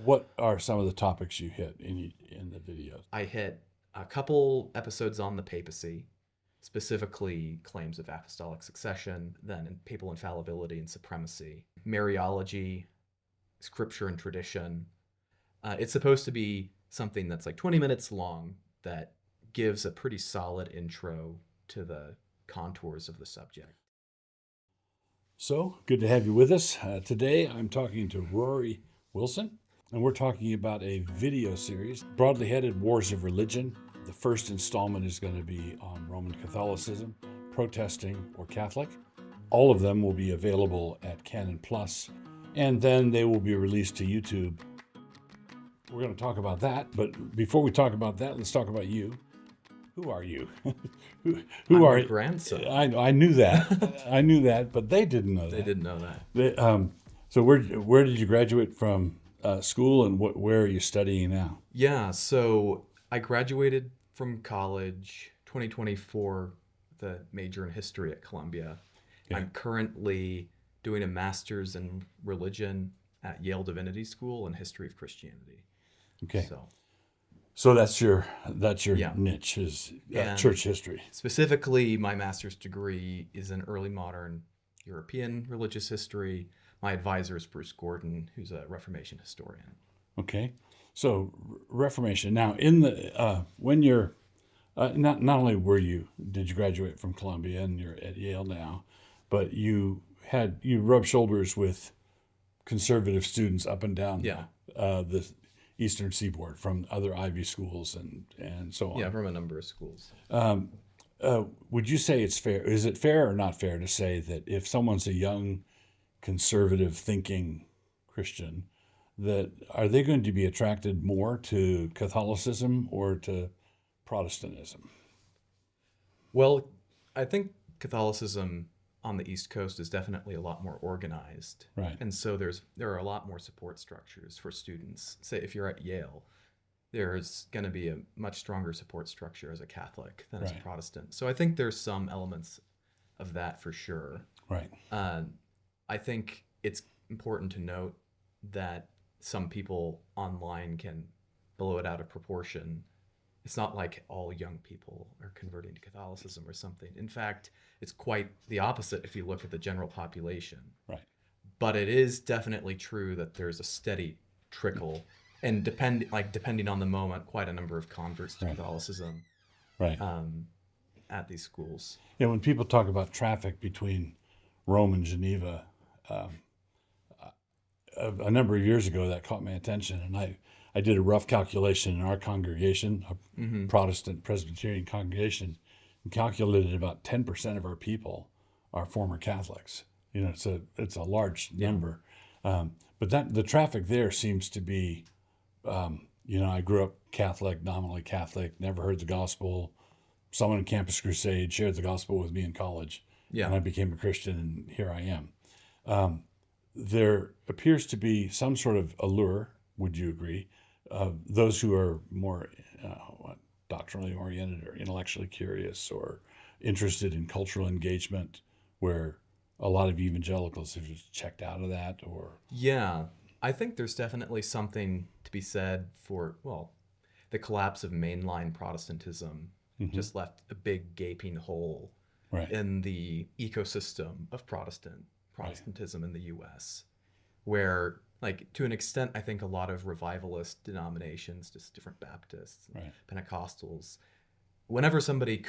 what are some of the topics you hit in the videos? I hit a couple episodes on the papacy, specifically claims of apostolic succession, then papal infallibility and supremacy, Mariology, scripture and tradition. It's supposed to be something that's like 20 minutes long that gives a pretty solid intro to the contours of the subject. So good to have you with us. Today I'm talking to Rory Wilson, and we're talking about a video series, broadly headed Wars of Religion. The first installment is going to be on Roman Catholicism, Protesting or Catholic. All of them will be available at Canon Plus, and then they will be released to YouTube. We're going to talk about that, but before we talk about that, let's talk about you. Who are you? who I'm are your grandson. I knew that. I knew that, but they didn't know that. They didn't know that. So where did you graduate from school, and where are you studying now? Yeah, so I graduated from college 2024 with a major in history at Columbia. Okay. I'm currently doing a master's in religion at Yale Divinity School in history of Christianity. Okay. So that's your Yeah. niche is And church history. Specifically, my master's degree is in early modern European religious history. My advisor is Bruce Gordon, who's a Reformation historian. Okay. So Reformation. Now, in the when you're not only did you graduate from Columbia and you're at Yale now, but you rubbed shoulders with conservative students up and down the Eastern Seaboard from other Ivy schools and so on. Yeah, from a number of schools. Would you say it's fair? Is it fair or not fair to say that if someone's a young, conservative thinking Christian, that are they going to be attracted more to Catholicism or to Protestantism? Well, I think Catholicism on the East Coast is definitely a lot more organized. Right. And so there are a lot more support structures for students. Say if you're at Yale, there's going to be a much stronger support structure as a Catholic than as a Right. Protestant. So I think there's some elements of that for sure. Right. I think it's important to note that some people online can blow it out of proportion. It's not like all young people are converting to Catholicism or something. In fact, it's quite the opposite if you look at the general population. Right. But it is definitely true that there's a steady trickle, and depending on the moment, quite a number of converts to Right. Catholicism Right. at these schools. Yeah. When people talk about traffic between Rome and Geneva, a number of years ago, that caught my attention, and I did a rough calculation in our congregation, a Protestant Presbyterian congregation, and calculated about 10% of our people are former Catholics. You know, it's a large number, but the traffic there seems to be, I grew up Catholic, nominally Catholic, never heard the gospel. Someone in Campus Crusade shared the gospel with me in college, and I became a Christian, and here I am. There appears to be some sort of allure, would you agree, of those who are more doctrinally oriented or intellectually curious or interested in cultural engagement, where a lot of evangelicals have just checked out of that? Or Yeah, I think there's definitely something to be said for, well, the collapse of mainline Protestantism just left a big gaping hole right, in the ecosystem of Protestantism in the U.S., where, like, to an extent, I think a lot of revivalist denominations, just different Baptists, right, Pentecostals, whenever somebody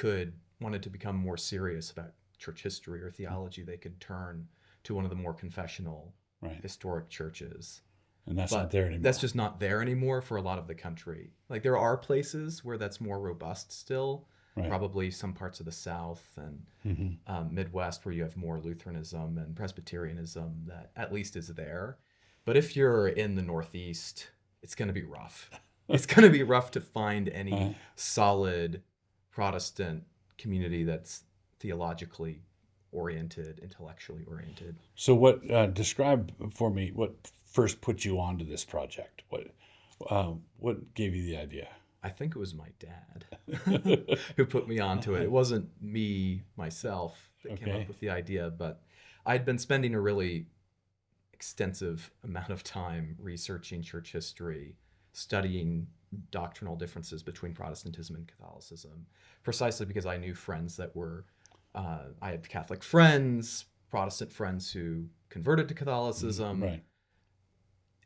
wanted to become more serious about church history or theology, they could turn to one of the more confessional, right, historic churches. and that's But not there anymore. that's just not there anymore for a lot of the country. Like, there are places where that's more robust still, Right. probably some parts of the South and Midwest where you have more Lutheranism and Presbyterianism that at least is there. But if you're in the Northeast, it's going to be rough. It's going to be rough to find any solid Protestant community that's theologically oriented, intellectually oriented. So describe for me what first put you onto this project? What gave you the idea? I think it was my dad who put me onto it. It wasn't me, myself, that came up with the idea, but I'd been spending a really extensive amount of time researching church history, studying doctrinal differences between Protestantism and Catholicism, precisely because I knew friends that were, I had Catholic friends, Protestant friends who converted to Catholicism, Right.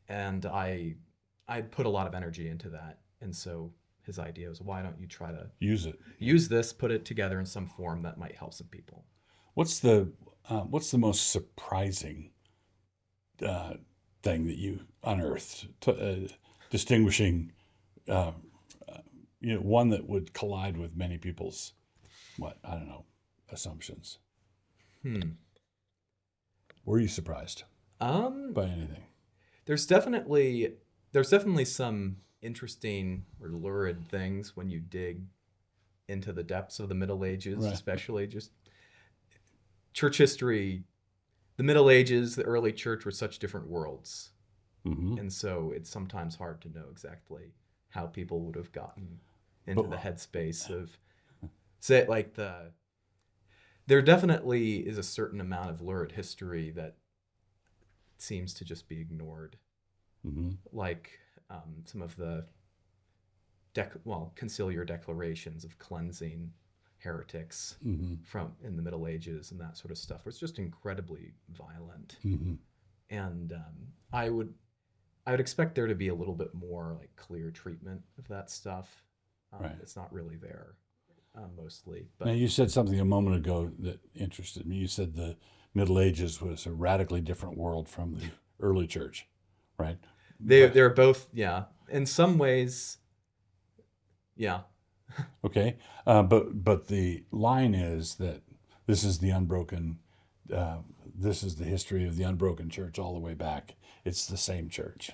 and I'd put a lot of energy into that. And so his idea was, why don't you try to Use it. use this, put it together in some form that might help some people. What's the most surprising thing that you unearthed, distinguishing, one that would collide with many people's, assumptions? Were you surprised by anything? There's definitely some interesting or lurid things when you dig into the depths of the Middle Ages, Right. especially just church history. The Middle Ages, the early church were such different worlds. Mm-hmm. And so it's sometimes hard to know exactly how people would have gotten into the headspace of, say, like there definitely is a certain amount of lurid history that seems to just be ignored. Mm-hmm. Like some of the conciliar declarations of cleansing heretics Mm-hmm. from in the Middle Ages and that sort of stuff. It's just incredibly violent. Mm-hmm. And I would expect there to be a little bit more like clear treatment of that stuff. Right. It's not really there mostly. Now, But you said something a moment ago that interested me. You said the Middle Ages was a radically different world from the early church, right? they're both, yeah, in some ways, yeah. Okay, but the line is that this is the unbroken. This is the history of the unbroken church all the way back. It's the same church.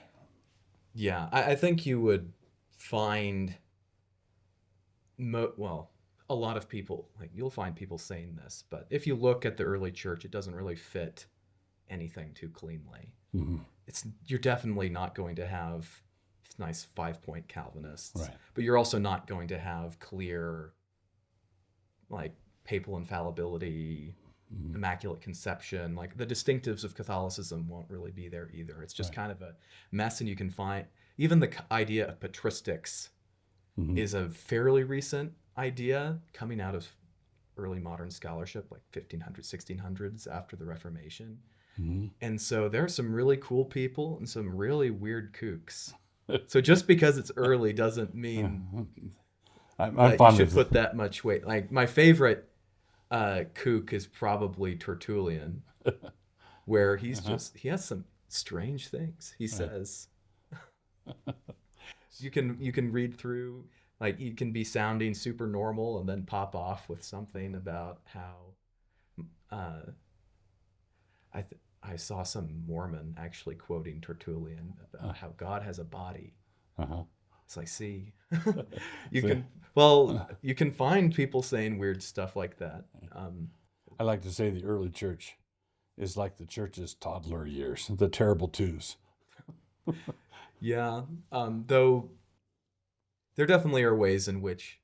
Yeah, I think you would find, a lot of people, like you'll find people saying this, but if you look at the early church, it doesn't really fit anything too cleanly. Mm-hmm. You're definitely not going to have nice 5-point Calvinists, Right. but you're also not going to have clear, like papal infallibility, immaculate conception. Like the distinctives of Catholicism won't really be there either. It's just Right. kind of a mess, and you can find even the idea of patristics Mm-hmm. is a fairly recent idea coming out of early modern scholarship, like 1500s, 1600s after the Reformation. Mm-hmm. And so there are some really cool people and some really weird kooks. So just because it's early doesn't mean I'm that you fond should of put that much weight. Like my favorite kook is probably Tertullian, where he's he has some strange things he says. You can read through, like you can be sounding super normal and then pop off with something about how I saw some Mormon actually quoting Tertullian about how God has a body. Uh-huh. It's like, see, you can find people saying weird stuff like that. I like to say the early church is like the church's toddler years, the terrible twos. Yeah, though there definitely are ways in which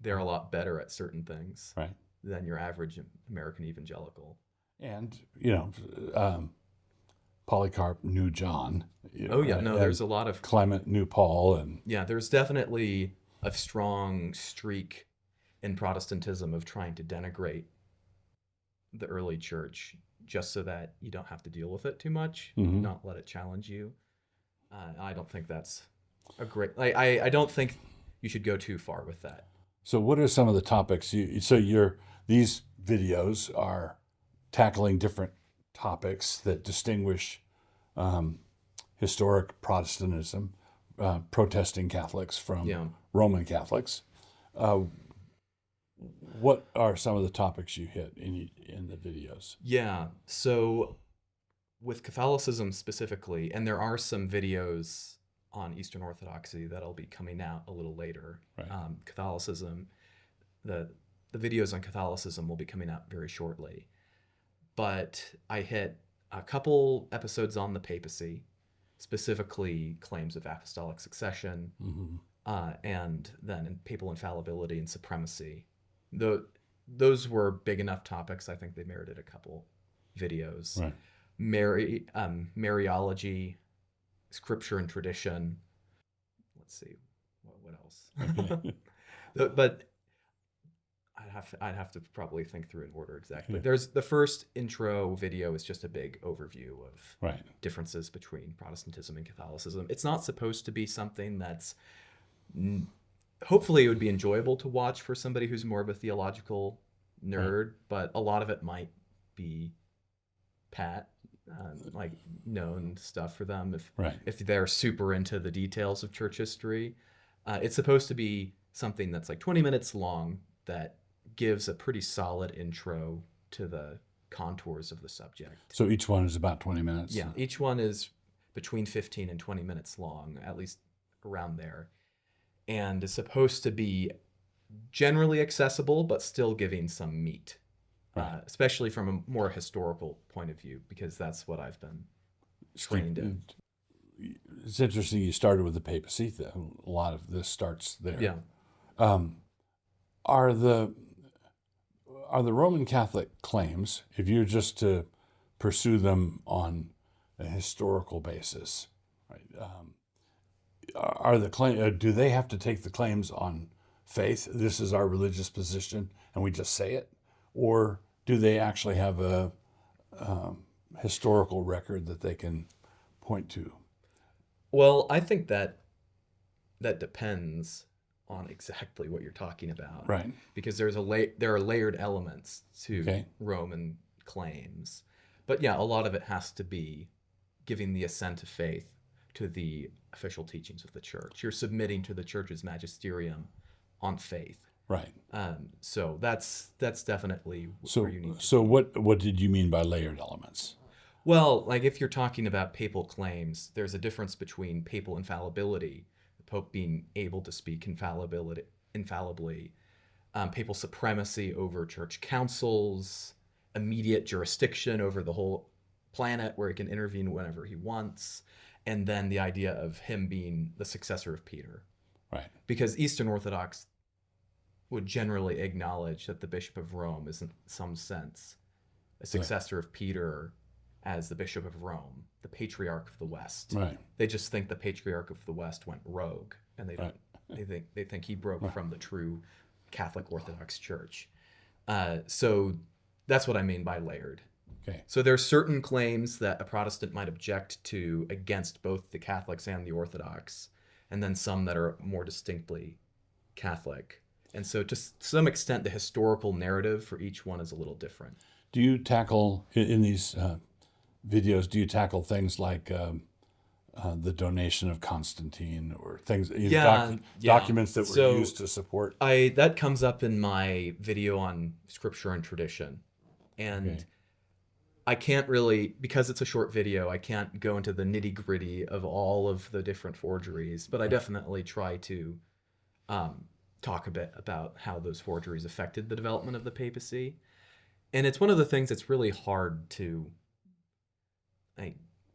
they're a lot better at certain things Right. than your average American evangelical. And, Polycarp knew John. Oh yeah, no, and there's a lot of Clement knew Paul, and yeah, there's definitely a strong streak in Protestantism of trying to denigrate the early church just so that you don't have to deal with it too much, Mhm. not let it challenge you. I don't think that's a great. I don't think you should go too far with that. so what are some of the topics these videos are tackling different topics that distinguish historic Protestantism, protesting Catholics from Yeah. Roman Catholics. What are some of the topics you hit in the videos? Yeah. So with Catholicism specifically, and there are some videos on Eastern Orthodoxy that'll be coming out a little later. Right. Catholicism, the videos on Catholicism will be coming out very shortly. But I hit a couple episodes on the papacy, specifically claims of apostolic succession, Mm-hmm. and then in papal infallibility and supremacy. Those were big enough topics. I think they merited a couple videos. Right. Mariology, scripture and tradition. Let's see, what else? Okay. But I'd have to probably think through in order exactly. Okay. There's the first intro video is just a big overview of Right. differences between Protestantism and Catholicism. It's not supposed to be something that's hopefully it would be enjoyable to watch for somebody who's more of a theological nerd, but a lot of it might be like known stuff for them if they're super into the details of church history. It's supposed to be something that's like 20 minutes long that gives a pretty solid intro to the contours of the subject. So each one is about 20 minutes? Yeah, each one is between 15 and 20 minutes long, at least around there. And is supposed to be generally accessible, but still giving some meat, especially from a more historical point of view, because that's what I've been trained in. It's interesting you started with the papacy. A lot of this starts there. Yeah. Are the Roman Catholic claims, if you're just to pursue them on a historical basis, right? Do they have to take the claims on faith? This is our religious position, and we just say it, or do they actually have a historical record that they can point to? Well, I think that depends on exactly what you're talking about, Right? Because there are layered elements to Roman claims, but yeah, a lot of it has to be giving the assent of faith to the official teachings of the church. You're submitting to the church's magisterium on faith, right? So that's definitely So where you need to so be. what did you mean by layered elements? Well, like if you're talking about papal claims, there's a difference between papal infallibility, the Pope being able to speak infallibly, papal supremacy over church councils, immediate jurisdiction over the whole planet where he can intervene whenever he wants, and then the idea of him being the successor of Peter. Right. Because Eastern Orthodox would generally acknowledge that the Bishop of Rome is in some sense a successor of Peter as the Bishop of Rome, the Patriarch of the West. Right. They just think the Patriarch of the West went rogue, and they don't. They think he broke from the true Catholic Orthodox Church. So that's what I mean by layered. Okay. So there are certain claims that a Protestant might object to against both the Catholics and the Orthodox, and then some that are more distinctly Catholic. And so to some extent, the historical narrative for each one is a little different. Do you tackle, in these videos, do you tackle things like the donation of Constantine or things, documents that were used to support? That comes up in my video on scripture and tradition. And I can't really, because it's a short video, I can't go into the nitty gritty of all of the different forgeries, but I definitely try to talk a bit about how those forgeries affected the development of the papacy. And it's one of the things that's really hard to,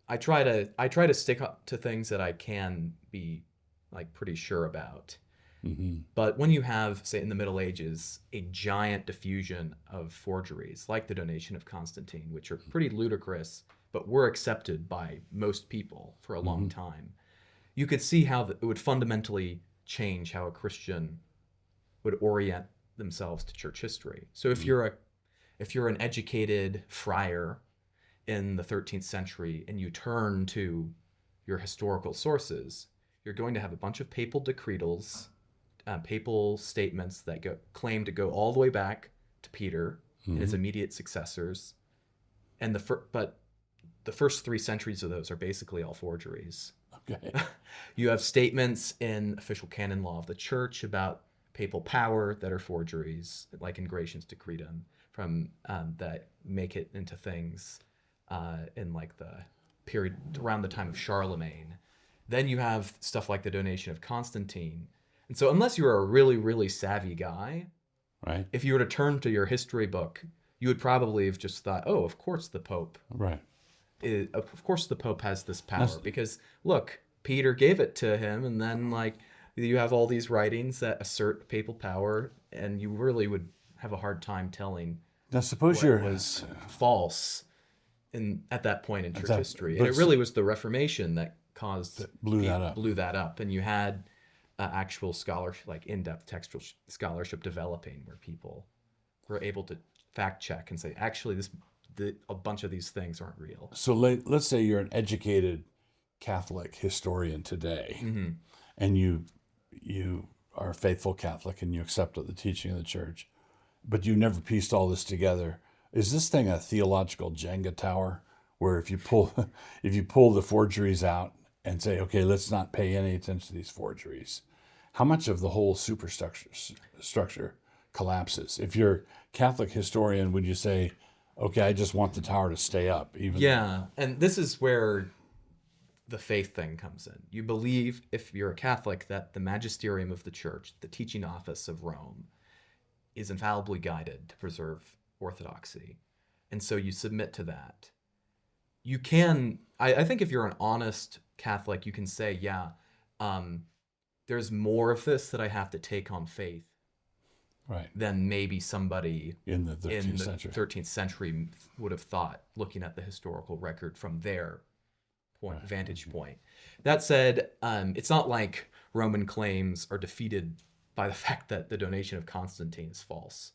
I try to stick up to things that I can be like pretty sure about. Mm-hmm. But when you have, say, in the Middle Ages, a giant diffusion of forgeries, like the donation of Constantine, which are pretty ludicrous, but were accepted by most people for a long time, you could see how it would fundamentally change how a Christian would orient themselves to church history. So if you're an educated friar in the 13th century and you turn to your historical sources, you're going to have a bunch of papal decretals, papal statements that claim to go all the way back to Peter and his immediate successors, and but the first 3 centuries of those are basically all forgeries. Okay. You have statements in official canon law of the church about papal power that are forgeries, like in Gratian's Decretum, from that make it into things in like the period around the time of Charlemagne. Then you have stuff like the donation of Constantine. And so unless you're a really, really savvy guy, right, if you were to turn to your history book, you would probably have just thought, oh, of course the Pope. Right. Of course the Pope has this power because, look, Peter gave it to him, and then like you have all these writings that assert papal power, and you really would have a hard time telling Now suppose what was false at that point in church that- history. but And it really was the Reformation that blew that up. blew that up. And you had actual scholarship, like in-depth textual scholarship developing, where people were able to fact check and say, actually, a bunch of these things aren't real. So let's say you're an educated Catholic historian today, Mm-hmm. and you are a faithful Catholic and you accept the teaching of the church, but you never pieced all this together. Is this thing a theological Jenga tower where if you pull the forgeries out and say, okay, let's not pay any attention to these forgeries, how much of the whole structure collapses? If you're a Catholic historian, would you say, okay, I just want the tower to stay up? Yeah, and this is where the faith thing comes in. You believe, if you're a Catholic, that the magisterium of the church, the teaching office of Rome, is infallibly guided to preserve orthodoxy. And so you submit to that. You can, I think if you're an honest Catholic, you can say, yeah, there's more of this that I have to take on faith, right, than maybe somebody in the 13th century would have thought, looking at the historical record from their vantage point. That said, it's not like Roman claims are defeated by the fact that the donation of Constantine is false.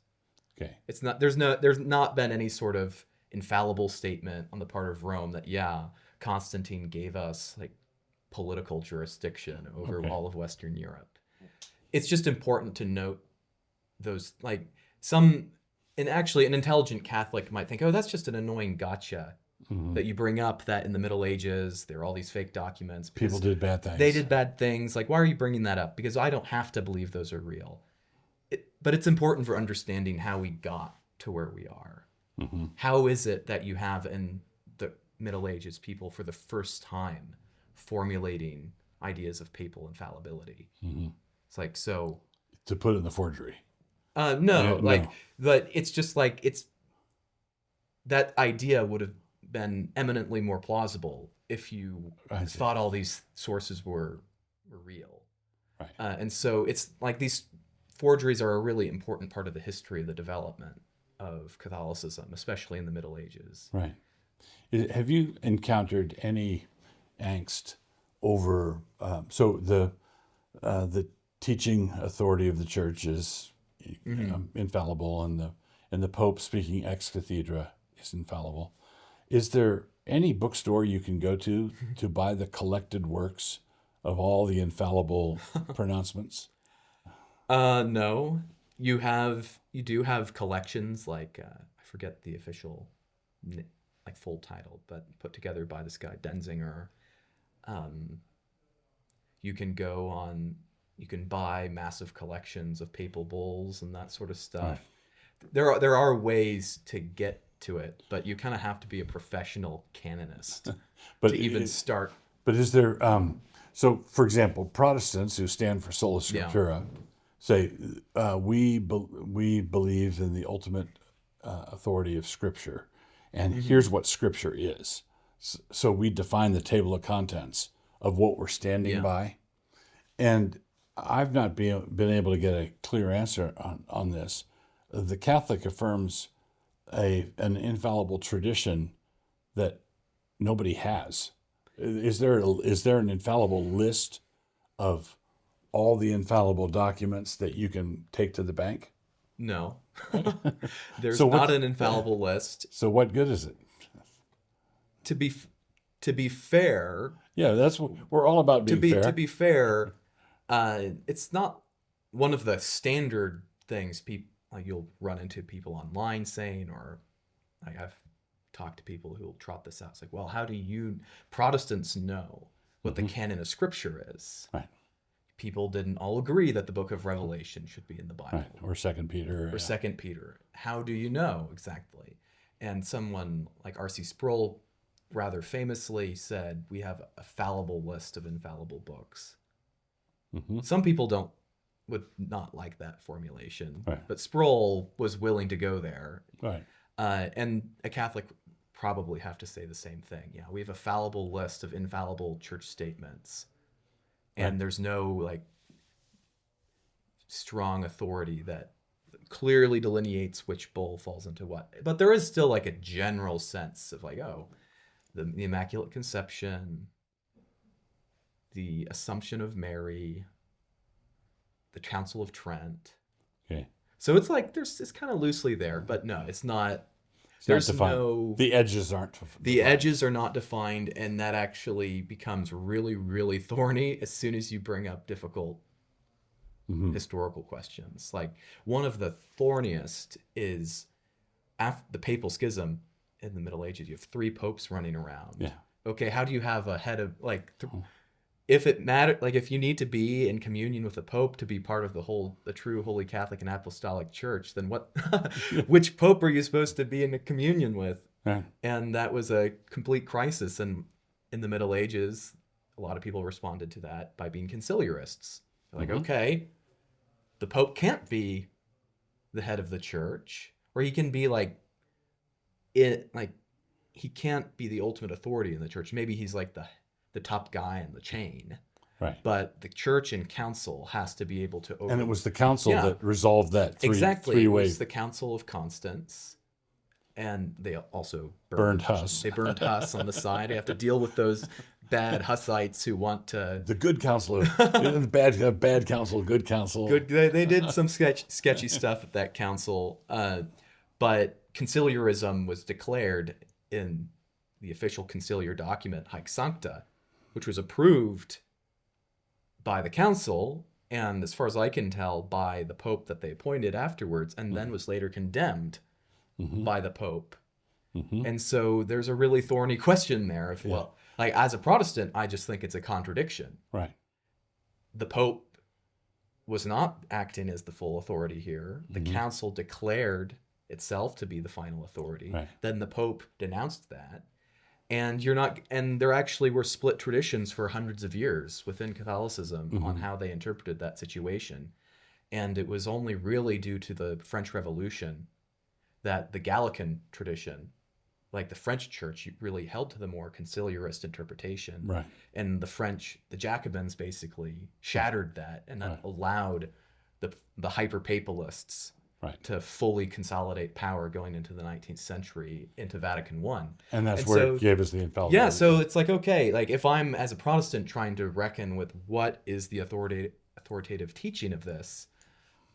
Okay. It's not. There's not been any sort of infallible statement on the part of Rome that, yeah, Constantine gave us like political jurisdiction over all of Western Europe. It's just important to note those, like, and actually an intelligent Catholic might think, oh, that's just an annoying gotcha that you bring up, that in the Middle Ages there are all these fake documents. People did bad things. They did bad things. Like, why are you bringing that up? Because I don't have to believe those are real. But it's important for understanding how we got to where we are. Mm-hmm. How is it that you have in the Middle Ages people for the first time formulating ideas of papal infallibility? Mm-hmm. It's like, so... To put it in the forgery. No. But it's just like, that idea would have been eminently more plausible if you thought all these sources were real. Right. And so it's like these forgeries are a really important part of the history of the development of Catholicism, especially in the Middle Ages. Right. Have you encountered any angst over so the teaching authority of the church is infallible, and the Pope speaking ex cathedra is infallible? Is there any bookstore you can go to buy the collected works of all the infallible pronouncements? No. You do have collections, like I forget the official like full title, but put together by this guy Denzinger. You can buy massive collections of papal bulls and that sort of stuff. Right. There are ways to get to it, but you kind of have to be a professional canonist to even start. But is there so, for example, Protestants who stand for sola scriptura say we believe in the ultimate authority of Scripture, and here's what Scripture is. So we define the table of contents of what we're standing by, and I've not been able to get a clear answer on this. The Catholic affirms an infallible tradition that nobody has. Is there an infallible list of all the infallible documents that you can take to the bank? No. There's not an infallible list. So what good is it? To be fair, yeah, that's what we're all about, being fair. To be fair, it's not one of the standard things like you'll run into people online saying, or like I've talked to people who will trot this out. It's like, well, how do you Protestants know what the canon of Scripture is? Right. People didn't all agree that the book of Revelation should be in the Bible. Right. Or 2 Peter. Or 2 Peter. How do you know exactly? And someone like R.C. Sproul rather famously said, we have a fallible list of infallible books. Some people would not like that formulation, but Sproul was willing to go there. Right. And a Catholic probably have to say the same thing. Yeah, we have a fallible list of infallible church statements, and there's no like strong authority that clearly delineates which bull falls into what. But there is still like a general sense of like, oh, the Immaculate Conception, the Assumption of Mary, the Council of Trent. Okay. So it's like it's kind of loosely there, but no, it's not. There's defined. no. The edges aren't The defined. edges are not defined, and that actually becomes really, really thorny as soon as you bring up difficult historical questions. Like one of the thorniest is the papal schism in the Middle Ages. You have 3 popes running around. Yeah. Okay, how do you have a head of if it matter, like if you need to be in communion with the Pope to be part of the true Holy Catholic and Apostolic Church, then what? Which Pope are you supposed to be in communion with? Yeah. And that was a complete crisis. And in the Middle Ages, a lot of people responded to that by being conciliarists. They're like, okay, the Pope can't be the head of the church, or he can be he can't be the ultimate authority in the church. Maybe he's like the top guy in the chain. Right. But the church and council has to be able to And it was the council that resolved that three-way. It way. was the Council of Constance. And they also burned Huss. They burned Huss on the side. You have to deal with those bad Hussites who want to. The good council, the bad council, good council. They did some sketchy stuff at that council, but conciliarism was declared in the official conciliar document Haec Sancta, which was approved by the council, and as far as I can tell, by the Pope that they appointed afterwards, and then was later condemned by the Pope. And so there's a really thorny question there. Well, like as a Protestant, I just think it's a contradiction. Right. The Pope was not acting as the full authority here. The council declared itself to be the final authority. Right. Then the Pope denounced that. And there actually were split traditions for hundreds of years within Catholicism on how they interpreted that situation. And it was only really due to the French Revolution that the Gallican tradition, like the French church, really held to the more conciliarist interpretation. Right. And the Jacobins basically shattered that, and that allowed the hyper-papalists to fully consolidate power going into the 19th century into Vatican I. And that's where it gave us the infallibility. Yeah, so it's like, okay, like if I'm, as a Protestant, trying to reckon with what is the authoritative teaching of this,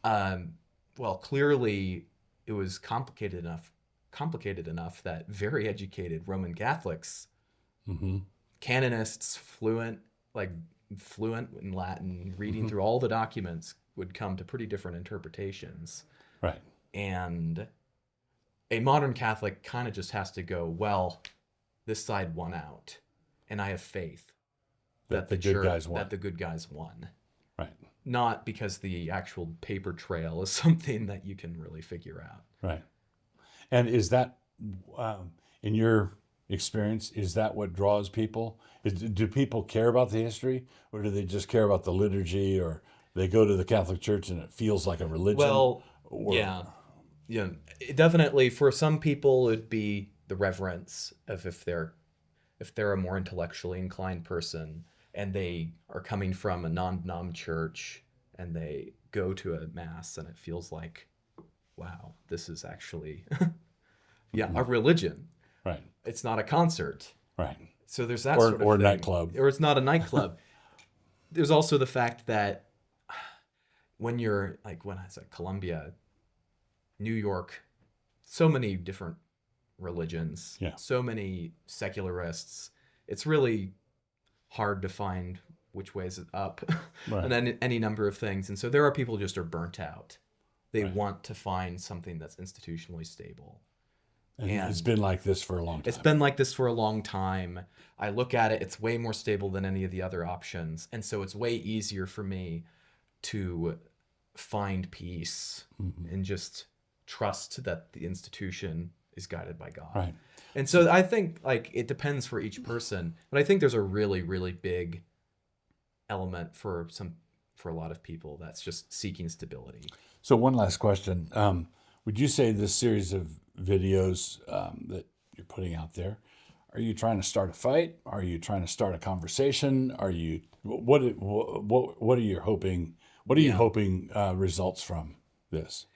well, clearly it was complicated enough that very educated Roman Catholics, canonists, fluent in Latin, reading through all the documents, would come to pretty different interpretations. Right. And a modern Catholic kind of just has to go, well, this side won out, and I have faith that the good guys won. Right. Not because the actual paper trail is something that you can really figure out. Right. And is that, in your experience, is that what draws people? Do people care about the history, or do they just care about the liturgy, or they go to the Catholic Church and it feels like a religion? Well, definitely for some people it'd be the reverence of if they're a more intellectually inclined person and they are coming from a non-denom church and they go to a mass and it feels like, wow, this is actually a religion. Right. It's not a concert. Right. So there's that sort of thing. Or nightclub. Or it's not a nightclub. There's also the fact that when you're when I was at Columbia, New York, so many different religions, so many secularists, it's really hard to find which way is it up and then any number of things. And so there are people who just are burnt out. They want to find something that's institutionally stable. And it's been like this for a long time. It's been like this for a long time. I look at it, it's way more stable than any of the other options. And so it's way easier for me to find peace and just trust that the institution is guided by God. Right. And so I think it depends for each person, but I think there's a really, really big element for a lot of people that's just seeking stability. So one last question. Would you say this series of videos that you're putting out there, are you trying to start a fight? Are you trying to start a conversation? Are you what are you hoping? What are you hoping results from this?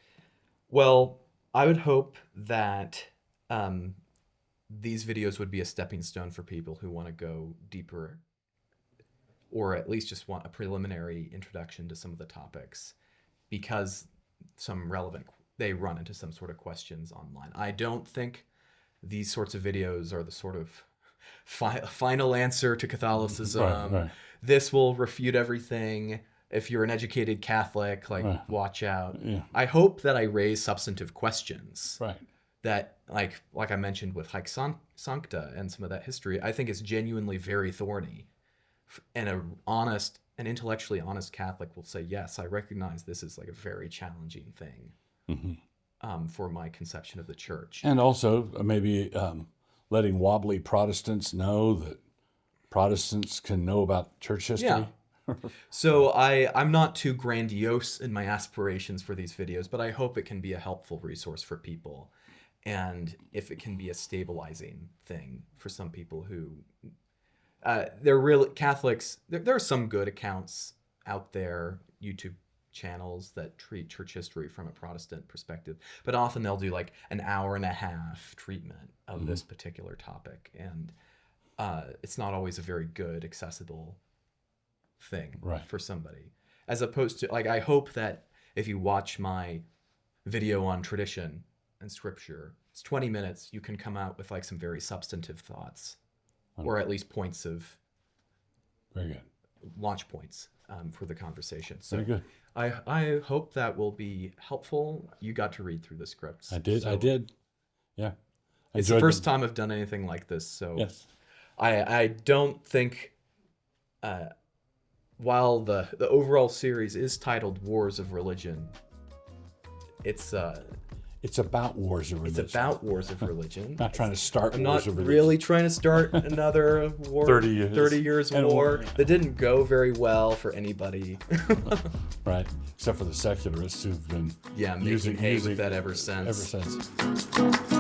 Well, I would hope that these videos would be a stepping stone for people who want to go deeper, or at least just want a preliminary introduction to some of the topics, because they run into some sort of questions online. I don't think these sorts of videos are the sort of final answer to Catholicism. Right. This will refute everything. If you're an educated Catholic, watch out. Yeah. I hope that I raise substantive questions. Right. That, like I mentioned with Haec Sancta and some of that history, I think is genuinely very thorny. And an intellectually honest Catholic will say, yes, I recognize this is like a very challenging thing for my conception of the church. And also maybe letting wobbly Protestants know that Protestants can know about church history. Yeah. So I'm not too grandiose in my aspirations for these videos, but I hope it can be a helpful resource for people. And if it can be a stabilizing thing for some people who they're really Catholics. There are some good accounts out there, YouTube channels that treat church history from a Protestant perspective, but often they'll do like an hour and a half treatment of this particular topic, and it's not always a very good, accessible thing for somebody. As opposed to, like, I hope that if you watch my video on tradition and scripture, it's 20 minutes, you can come out with like some very substantive thoughts, or at least points of very good launch points for the conversation. So very good. I hope that will be helpful. You got to read through the scripts. I did. Yeah. It's the first time I've done anything like this. So yes. I don't think, while the overall series is titled Wars of Religion, it's about wars of religion. It's about wars of religion. Not trying to start I'm wars not of religion. really trying to start another war. 30 years. 30 years war that didn't go very well for anybody. Right. Except for the secularists who've been making hay with that ever since. Ever since.